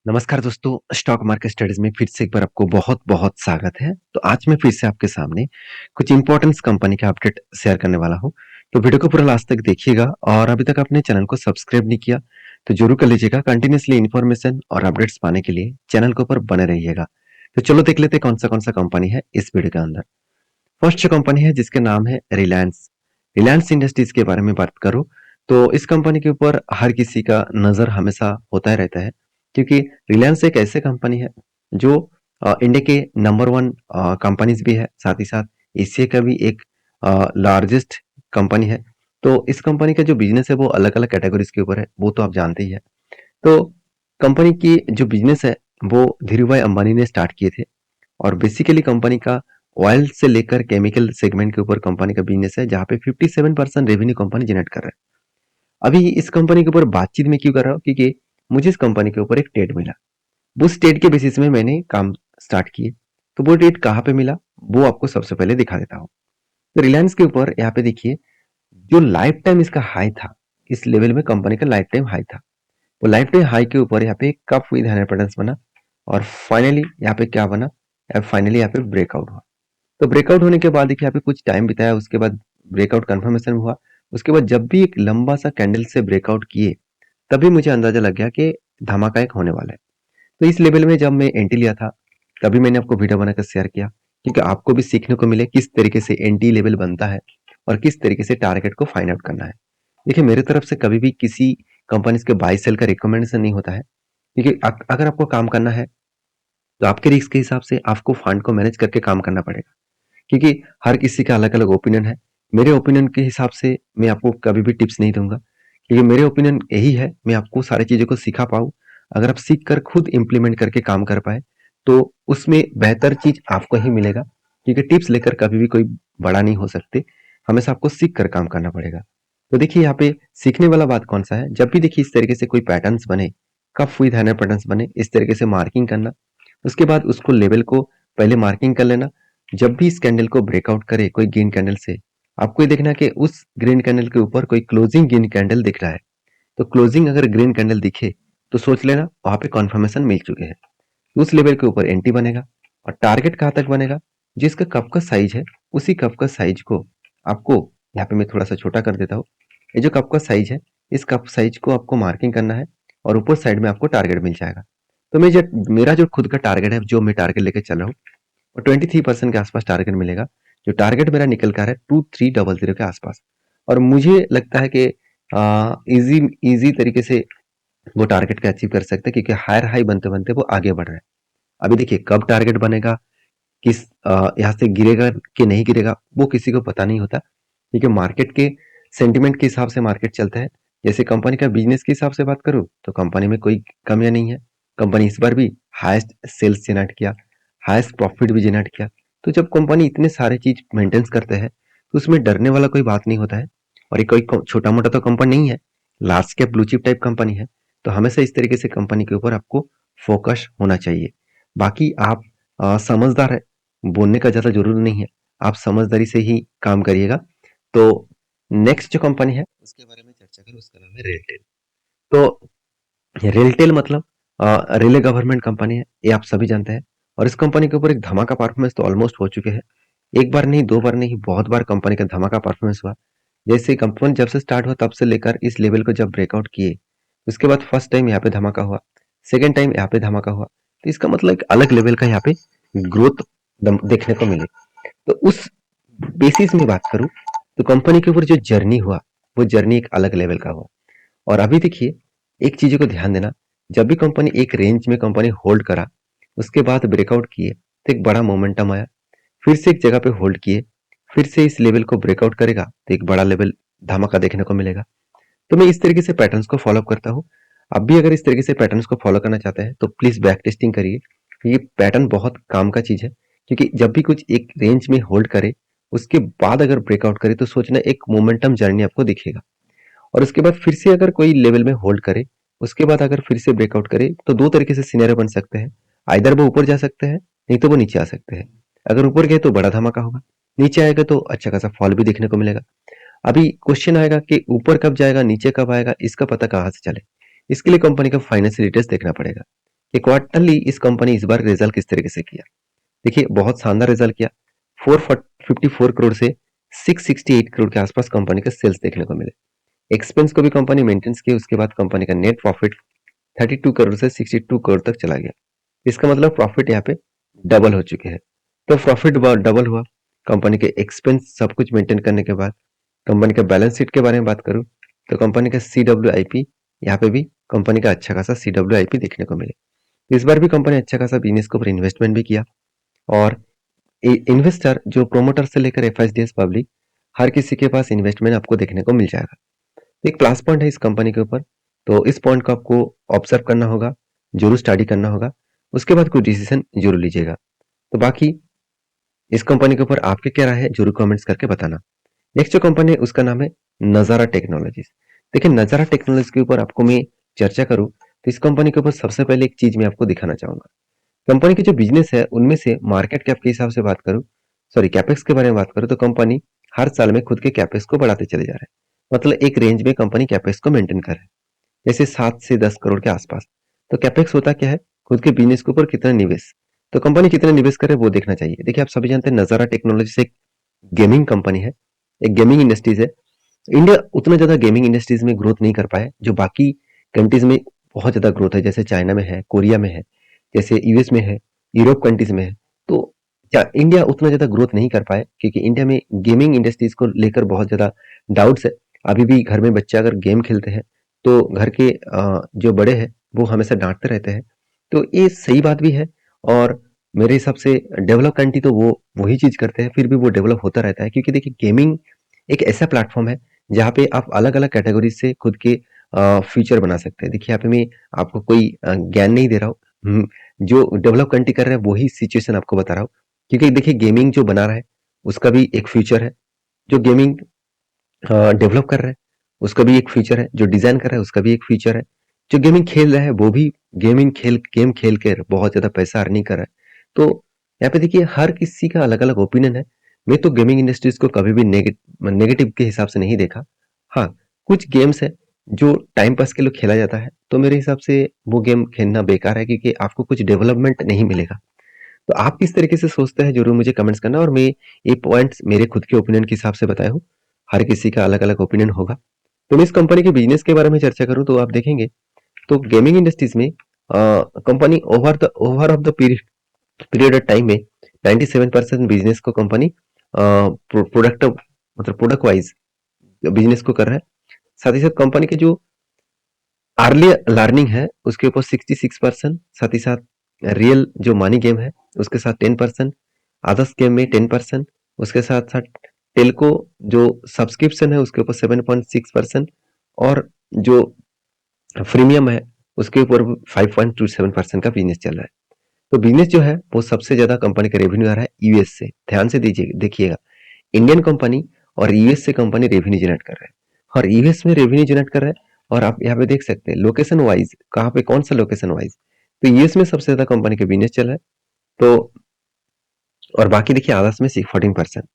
नमस्कार दोस्तों, stock market studies में फिर से एक बार आपको बहुत-बहुत स्वागत है। तो आज मैं फिर से आपके सामने कुछ इम्पोर्टेंस कंपनी का अपडेट शेयर करने वाला हूँ। तो वीडियो को पूरा लास्ट तक देखिएगा और अभी तक आपने चैनल को सब्सक्राइब नहीं किया, तो ज़रूर कर लीजिएगा। कंटिन्यूअसली इन्फॉर्मेशन और अपडेट्स पाने के लिए चैनल के ऊपर बने रहिएगा। तो चलो देख लेते हैं कौन-सा कंपनी है इस वीडियो के अंदर। फर्स्ट जो कंपनी है जिसका नाम है रिलायंस। रिलायंस इंडस्ट्रीज के बारे में बात करूँ तो इस कंपनी के ऊपर हर किसी का नज़र हमेशा होता ही रहता है क्योंकि रिलायंस एक ऐसे कंपनी है जो इंडिया के नंबर वन कंपनीज भी है, साथ ही साथ एशिया का भी एक लार्जेस्ट कंपनी है। तो इस कंपनी का जो बिजनेस है वो अलग-अलग कैटेगरीज के ऊपर है, वो तो आप जानते ही है। तो कंपनी की जो बिजनेस है वो धीरूभाई अंबानी ने स्टार्ट किए थे और बेसिकली कंपनी का ऑयल से लेकर केमिकल सेगमेंट के ऊपर कंपनी का बिजनेस है जहाँ पे 57% रेवेन्यू कंपनी जनरेट कर रहा है। अभी इस कंपनी के ऊपर बातचीत में क्यों कर रहा हूँ क्योंकि मुझे इस कंपनी के ऊपर एक टेट मिला। उस टेट के बेसिस में मैंने काम स्टार्ट किए। तो वो टेट कहाँ पे मिला वो आपको सबसे पहले दिखा देता हूँ। तो रिलायंस के ऊपर यहाँ पे देखिए जो लाइफ टाइम इसका हाई था, इस लेवल में कंपनी का लाइफ टाइम हाई था। वो लाइफ टाइम हाई के ऊपर यहाँ पे कप विद 100% बना और फाइनली यहाँ पे क्या बना, फाइनली यहाँ पे ब्रेकआउट हुआ। तो ब्रेकआउट होने के बाद देखिए यहाँ पे कुछ टाइम बिताया, उसके बाद ब्रेकआउट कंफर्मेशन हुआ। उसके बाद जब भी एक लंबा सा कैंडल से ब्रेकआउट किए तभी मुझे अंदाजा लग गया कि धमाका एक होने वाला है। तो इस लेवल में जब मैं एंट्री लिया था तभी मैंने आपको वीडियो बनाकर शेयर किया क्योंकि आपको भी सीखने को मिले किस तरीके से एंट्री लेवल बनता है और किस तरीके से टारगेट को फाइंड आउट करना है। देखिए मेरे तरफ से कभी भी किसी कंपनी के बाई सेल का रिकमेंडेशन नहीं होता है क्योंकि अगर आपको काम करना है तो आपके रिस्क के हिसाब से आपको फंड को मैनेज करके काम करना पड़ेगा क्योंकि हर किसी का अलग अलग ओपिनियन है। मेरे ओपिनियन के हिसाब से मैं आपको कभी भी टिप्स नहीं दूंगा क्योंकि मेरे ओपिनियन यही है मैं आपको सारी चीज़ों को सिखा पाऊँ। अगर आप सीख कर खुद इम्प्लीमेंट करके काम कर पाए तो उसमें बेहतर चीज़ आपको ही मिलेगा क्योंकि टिप्स लेकर कभी भी कोई बड़ा नहीं हो सकते। हमेशा आपको सीख कर काम करना पड़ेगा। तो देखिए यहाँ पे सीखने वाला बात कौन सा है, जब भी देखिए इस तरीके से कोई पैटर्न्स बने, कफ विद हैनर पैटर्न्स बने, इस तरीके से मार्किंग करना। उसके बाद उसको लेवल को पहले मार्किंग कर लेना। जब भी इस कैंडल को ब्रेकआउट करे कोई ग्रीन कैंडल से, आपको ये देखना कि उस ग्रीन कैंडल के ऊपर कोई क्लोजिंग ग्रीन कैंडल दिख रहा है। तो क्लोजिंग अगर ग्रीन कैंडल दिखे तो सोच लेना वहां पे कॉन्फर्मेशन मिल चुके हैं। उस लेवल के ऊपर एंट्री बनेगा और टारगेट कहाँ तक बनेगा, जिसका कप का साइज है उसी कप का साइज को आपको, यहाँ पे मैं थोड़ा सा छोटा कर देता हूँ। ये जो कप का साइज है इस कप साइज को आपको मार्किंग करना है और ऊपर साइड में आपको टारगेट मिल जाएगा। तो मेरा जो खुद का टारगेट है, जो मैं टारगेट लेके चल रहा हूँ, और 23% के आसपास टारगेट मिलेगा। जो टारगेट मेरा निकल कर है 2300 के आसपास। और मुझे लगता है कि इजी इजी तरीके से वो टारगेट को अचीव कर सकते हैं क्योंकि हायर हाई बनते बनते वो आगे बढ़ रहे हैं। अभी देखिए कब टारगेट बनेगा, किस यहाँ से गिरेगा कि नहीं गिरेगा वो किसी को पता नहीं होता क्योंकि मार्केट के सेंटिमेंट के हिसाब से मार्केट चलता है। जैसे कंपनी का बिजनेस के हिसाब से बात करूँ तो कंपनी में कोई कमियां नहीं है। कंपनी इस बार भी हाईएस्ट सेल्स जनरेट किया, हाईएस्ट प्रॉफिट भी जनरेट किया। तो जब कंपनी इतने सारे चीज मेंटेन्स करते हैं तो उसमें डरने वाला कोई बात नहीं होता है। और ये कोई छोटा मोटा तो कंपनी नहीं है, large cap blue chip type company है। तो हमेशा इस तरीके से कंपनी के ऊपर आपको फोकस होना चाहिए। बाकी आप समझदार है, बोलने का ज़्यादा ज़रूरी नहीं है, आप समझदारी से ही काम करिएगा। तो नेक्स्ट जो कंपनी है उसके बारे में चर्चा करें, उसका नाम है रेलटेल। तो रेलटेल मतलब रेलवे गवर्नमेंट कंपनी है, ये आप सभी जानते हैं। और इस कंपनी के ऊपर एक धमाका परफॉर्मेंस तो ऑलमोस्ट हो चुके हैं। एक बार नहीं, दो बार नहीं, बहुत बार कंपनी का धमाका परफॉर्मेंस हुआ। जैसे कंपनी जब से स्टार्ट हुआ तब से लेकर इस लेवल को जब ब्रेकआउट किए, उसके बाद फर्स्ट टाइम यहाँ पे धमाका हुआ, सेकेंड टाइम यहाँ पे धमाका हुआ। तो इसका मतलब एक अलग लेवल का यहाँ पे ग्रोथ देखने को मिले। तो उस बेसिस में बात करूं तो कंपनी के ऊपर जो जर्नी हुआ वो जर्नी एक अलग लेवल का हुआ। और अभी देखिए एक चीज को ध्यान देना, जब भी कंपनी एक रेंज में कंपनी होल्ड करा उसके बाद ब्रेकआउट किए तो एक बड़ा मोमेंटम आया, फिर से एक जगह पे होल्ड किए, फिर से इस लेवल को ब्रेकआउट करेगा तो एक बड़ा लेवल धमाका देखने को मिलेगा। तो मैं इस तरीके से पैटर्न्स को फॉलो करता हूँ। आप भी अगर इस तरीके से पैटर्न्स को फॉलो करना चाहते हैं तो प्लीज बैक टेस्टिंग करिए। ये पैटर्न बहुत काम का चीज है क्योंकि जब भी कुछ एक रेंज में होल्ड करे उसके बाद अगर ब्रेकआउट करे तो सोचना एक मोमेंटम जर्नी आपको दिखेगा। और उसके बाद फिर से अगर कोई लेवल में होल्ड करे, उसके बाद अगर फिर से ब्रेकआउट करे तो दो तरीके से सिनेरियो बन सकते हैं। आइदर वो ऊपर जा सकते हैं, नहीं तो वो नीचे आ सकते हैं। अगर ऊपर गए तो बड़ा धमाका होगा, नीचे आएगा तो अच्छा खासा फॉल भी देखने को मिलेगा। अभी क्वेश्चन आएगा कि ऊपर कब जाएगा नीचे कब आएगा, इसका पता कहाँ से चले। इसके लिए कंपनी का फाइनेंशियल डिटेल्स देखना पड़ेगा। कि क्वार्टरली इस कंपनी इस बार रिजल्ट किस तरीके से किया। देखिए बहुत शानदार रिजल्ट किया। 454 करोड़ से 668 करोड़ के आसपास कंपनी के सेल्स देखने को मिले। एक्सपेंस को भी कंपनी मेंटेन्स की, उसके बाद कंपनी का नेट प्रॉफिट 32 करोड़ से 62 करोड़ तक चला गया। इसका मतलब प्रॉफिट यहाँ पे डबल हो चुके हैं। तो प्रॉफिट डबल हुआ, कंपनी के एक्सपेंस सब कुछ मेंटेन करने के बाद। कंपनी का बैलेंस शीट के बारे में बात करूं तो कंपनी का CWIP, यहाँ पे भी कंपनी का अच्छा खासा CWIP देखने को मिले। इस बार भी कंपनी अच्छा खासा बिजनेस के ऊपर इन्वेस्टमेंट भी किया, और इन्वेस्टर जो प्रोमोटर से लेकर FIDS पब्लिक हर किसी के पास इन्वेस्टमेंट आपको देखने को मिल जाएगा। एक प्लस पॉइंट है इस कंपनी के ऊपर, तो इस पॉइंट को आपको ऑब्जर्व करना होगा, जरूर स्टडी करना होगा, उसके बाद कोई डिसीजन जरूर लीजिएगा। तो बाकी इस कंपनी के ऊपर आपके क्या राय है जरूर कमेंट्स करके बताना। नेक्स्ट जो कंपनी है उसका नाम है नजारा टेक्नोलॉजीज। देखिए नजारा टेक्नोलॉजी के ऊपर आपको मैं चर्चा करूं तो इस कंपनी के ऊपर सबसे पहले एक चीज मैं आपको दिखाना चाहूंगा। कंपनी की जो बिजनेस है उनमें से मार्केट कैप के हिसाब से बात करूं, सॉरी कैपेक्स के बारे में बात करूं, तो कंपनी हर साल में खुद के कैपेक्स को बढ़ाते चले जा रहे हैं। मतलब एक रेंज में कंपनी कैपेक्स को मेंटेन कर रहे हैं, जैसे 7 से 10 करोड़ के आसपास। तो कैपेक्स होता क्या है, खुद के बिजनेस के ऊपर कितना निवेश, तो कंपनी कितना निवेश करे वो देखना चाहिए। देखिए आप सभी जानते हैं नजारा टेक्नोलॉजी से एक गेमिंग कंपनी है, एक गेमिंग इंडस्ट्रीज है। इंडिया उतना ज्यादा गेमिंग इंडस्ट्रीज में ग्रोथ नहीं कर पाए जो बाकी कंट्रीज में बहुत ज्यादा ग्रोथ है, जैसे चाइना में है, कोरिया में है, जैसे US में है, यूरोप कंट्रीज में है। तो क्या इंडिया उतना ज्यादा ग्रोथ नहीं कर पाए क्योंकि इंडिया में गेमिंग इंडस्ट्रीज को लेकर बहुत ज्यादा डाउट्स है। अभी भी घर में बच्चे अगर गेम खेलते हैं तो घर के जो बड़े हैं वो हमेशा डांटते रहते हैं। तो ये सही बात भी है, और मेरे हिसाब से डेवलप कंट्री तो वो वही चीज करते हैं, फिर भी वो डेवलप होता रहता है, क्योंकि देखिए गेमिंग एक ऐसा प्लेटफॉर्म है जहाँ पे आप अलग अलग कैटेगरी से खुद के फ्यूचर बना सकते हैं। देखिए यहाँ पे मैं आपको कोई ज्ञान नहीं दे रहा हूँ, जो डेवलप कंट्री कर रहे हैं वही सिचुएशन आपको बता रहा हूँ। क्योंकि देखिए गेमिंग जो बना रहा है उसका भी एक फ्यूचर है, जो गेमिंग डेवलप कर रहा है उसका भी एक फ्यूचर है, जो डिजाइन कर रहा है उसका भी एक फ्यूचर है, जो गेमिंग खेल रहा है वो भी गेम खेल कर बहुत ज्यादा पैसा अर्निंग कर रहा है। तो यहाँ पे देखिए हर किसी का अलग अलग ओपिनियन है। मैं तो गेमिंग इंडस्ट्रीज को कभी भी नेगेटिव के हिसाब से नहीं देखा। हाँ, कुछ गेम्स है जो टाइम पास के लिए खेला जाता है, तो मेरे हिसाब से वो गेम खेलना बेकार है क्योंकि आपको कुछ डेवलपमेंट नहीं मिलेगा। तो आप किस तरीके से सोचते हैं जरूर मुझे कमेंट्स करना, और मैं ये पॉइंट्स मेरे खुद के ओपिनियन के हिसाब से बताया हूँ। हर किसी का अलग अलग ओपिनियन होगा। तो मैं इस कंपनी के बिजनेस के बारे में चर्चा करूं तो आप देखेंगे तो गेमिंग इंडस्ट्रीज में company over of the period of time में 97% बिजनेस को कंपनी प्रोडक्ट मतलब प्रोडक्ट वाइज बिजनेस को कर रहा है। साथ ही साथ कंपनी के जो अर्ली लर्निंग है उसके ऊपर 66%, साथ ही साथ रियल जो मनी गेम है उसके साथ 10%, अदर्स गेम में 10%, उसके साथ साथ टेलको जो सब्सक्रिप्शन है उसके ऊपर 7.6%, और जो प्रीमियम है उसके ऊपर 5.27% का बिजनेस चल रहा है। तो बिजनेस जो है वो सबसे ज्यादा कंपनी का रेवेन्यू आ रहा है यूएस से। ध्यान से दीजिए देखिएगा, इंडियन कंपनी और यूएस से कंपनी रेवेन्यू जनरेट कर रहा है, और यूएस में रेवेन्यू जनरेट कर रहा है। और आप यहाँ पे देख सकते हैं लोकेशन वाइज कहाँ पे कौन सा लोकेशन वाइज, तो यूएस में सबसे ज्यादा कंपनी का बिजनेस चल रहा है। तो और बाकी देखिए अदर्स में 14%,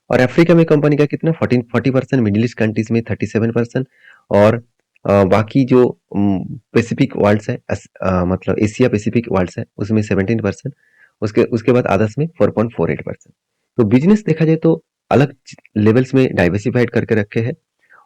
और अफ्रीका में कंपनी का कितना 40%, मिडिल ईस्ट कंट्रीज में 37%, और बाकी जो पैसिफिक वर्ल्ड्स है मतलब एशिया पैसिफिक वर्ल्ड्स है उसमें 17%, उसके उसके बाद अदर्स में 4.48%। तो बिजनेस देखा जाए तो अलग लेवल्स में डाइवर्सिफाइड करके रखे हैं,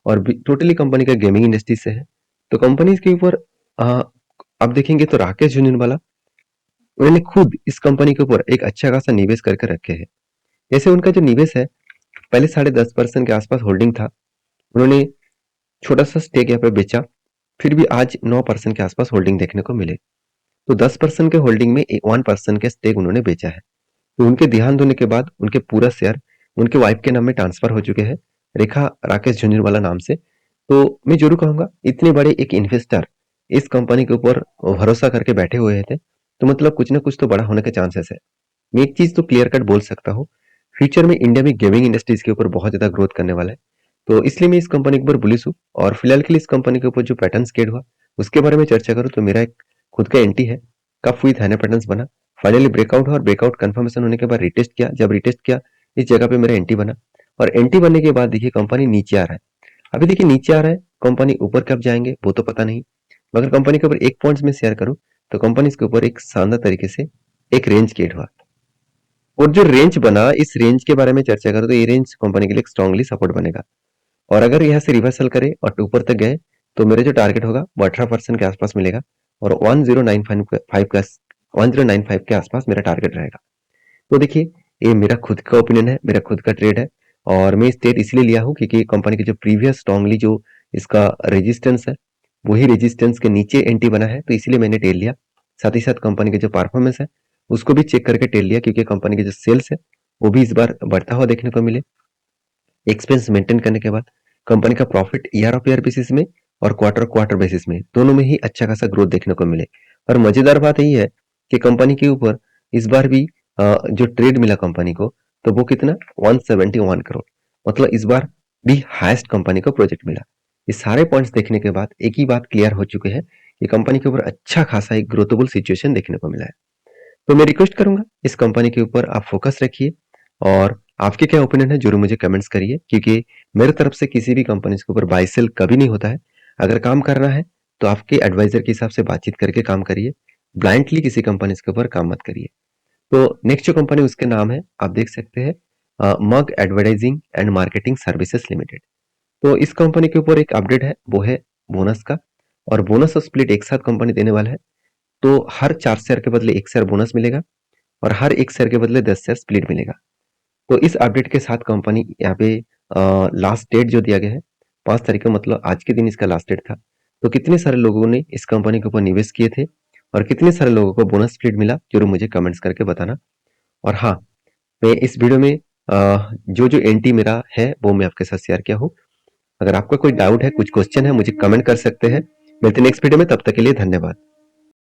और टोटली कंपनी का गेमिंग इंडस्ट्री से है। तो कंपनीज के ऊपर आप देखेंगे तो राकेश झुनझुनवाला उन्होंने खुद इस कंपनी के ऊपर एक अच्छा खासा निवेश करके रखे हैं। जैसे उनका जो निवेश है पहले 10.5% के आसपास होल्डिंग था, उन्होंने छोटा सा स्टेक यहाँ पे बेचा, फिर भी आज 9% के आसपास होल्डिंग देखने को मिले। तो 10% के होल्डिंग में 1% के स्टेक उन्होंने बेचा है। तो उनके देहांत होने के बाद उनके पूरा शेयर उनके वाइफ के नाम में ट्रांसफर हो चुके हैं, रेखा राकेश झुंझुनवाला नाम से। तो मैं जरूर कहूंगा इतने बड़े एक इन्वेस्टर इस कंपनी के ऊपर भरोसा करके बैठे हुए थे, तो मतलब कुछ ना कुछ तो बड़ा होने के चांसेस है। मैं एक चीज तो क्लियर कट बोल सकता हूँ, फ्यूचर में इंडिया में गेमिंग इंडस्ट्रीज के ऊपर बहुत ज्यादा ग्रोथ करने वाला है। तो इसलिए मैं इस कंपनी के ऊपर बुलिश हूँ, और फिलहाल के लिए इस कंपनी के ऊपर जो पैटर्न स्केड हुआ उसके बारे में चर्चा करूँ तो मेरा एक खुद का एंटी है, कब हुई थाना पैटर्न बना, फाइनली ब्रेकआउट हुआ, और ब्रेकआउट कंफर्मेशन होने के बाद रिटेस्ट किया, जब रिटेस्ट किया इस जगह पे मेरा एंटी बना, और एंटी बनने के बाद देखिए कंपनी नीचे आ रहा है। अभी देखिए नीचे आ रहा है, कंपनी ऊपर कब जाएंगे वो तो पता नहीं, मगर कंपनी के ऊपर एक पॉइंट्स में शेयर करूं तो कंपनी इसके ऊपर एक शानदार तरीके से एक रेंज क्रिएट हुआ और जो रेंज बना, इस रेंज के बारे में चर्चा करें तो ये रेंज कंपनी के लिए स्ट्रांगली सपोर्ट बनेगा। और अगर यहाँ से रिवर्सल करे और ऊपर तक गए तो मेरा जो टारगेट होगा वो 18% के आसपास मिलेगा और 1095 के आसपास मेरा टारगेट रहेगा। तो देखिए, ये मेरा खुद का ओपिनियन है, मेरा खुद का ट्रेड है और मैं स्टेट इसलिए लिया हूँ क्योंकि कंपनी के जो प्रीवियस स्ट्रांगली जो इसका रेजिस्टेंस है वही रेजिस्टेंस के नीचे एंटी बना है, तो इसीलिए मैंने टेल लिया। साथ ही साथ कंपनी के जो परफॉर्मेंस है उसको भी चेक करके टेल लिया क्योंकि कंपनी के जो सेल्स है वो भी इस बार बढ़ता हुआ देखने को मिले। एक्सपेंस मेंटेन करने के बाद कंपनी का profit year of year basis में और क्वार्टर बेसिस में दोनों में ही अच्छा खासा ग्रोथ देखने को मिले। और मजेदार बात यही है कि कंपनी के ऊपर इस बार भी जो ट्रेड मिला कंपनी को तो वो कितना 171 करोड़, मतलब इस बार भी हाईएस्ट कंपनी को प्रोजेक्ट मिला। ये सारे पॉइंट्स देखने के बाद एक ही बात क्लियर हो चुके हैं कि कंपनी के ऊपर अच्छा खासा एक ग्रोथेबल सिचुएशन देखने को मिला है। तो मैं रिक्वेस्ट करूंगा इस कंपनी के ऊपर आप फोकस रखिए और आपके क्या ओपिनियन है जरूर मुझे कमेंट्स करिए क्योंकि मेरे तरफ से किसी भी कंपनी के ऊपर बाय सेल कभी नहीं होता है। अगर काम करना है तो आपके एडवाइजर के हिसाब से बातचीत करके काम करिए, ब्लाइंडली किसी कंपनी के ऊपर काम मत करिए। तो नेक्स्ट जो कंपनी उसके नाम है आप देख सकते हैं Mug Advertising and Marketing Services Limited. तो इस कंपनी के ऊपर एक अपडेट है वो है बोनस का और बोनस और स्प्लिट एक साथ कंपनी देने वाला है। तो हर 4 शेयर के बदले 1 शेयर बोनस मिलेगा और हर 1 शेयर के बदले 10 शेयर स्प्लिट मिलेगा। तो इस अपडेट के साथ कंपनी यहाँ पे लास्ट डेट जो दिया गया है 5 तारीख का, मतलब आज के दिन इसका लास्ट डेट था। तो कितने सारे लोगों ने इस कंपनी के ऊपर निवेश किए थे और कितने सारे लोगों को बोनस स्प्लिट मिला जरूर मुझे कमेंट्स करके बताना। और हाँ, मैं इस वीडियो में जो जो एंटी मेरा है वो मैं आपके साथ शेयर किया हूँ। अगर आपका कोई डाउट है, कुछ क्वेश्चन है, मुझे कमेंट कर सकते हैं। मिलते हैं नेक्स्ट वीडियो में, तब तक के लिए धन्यवाद।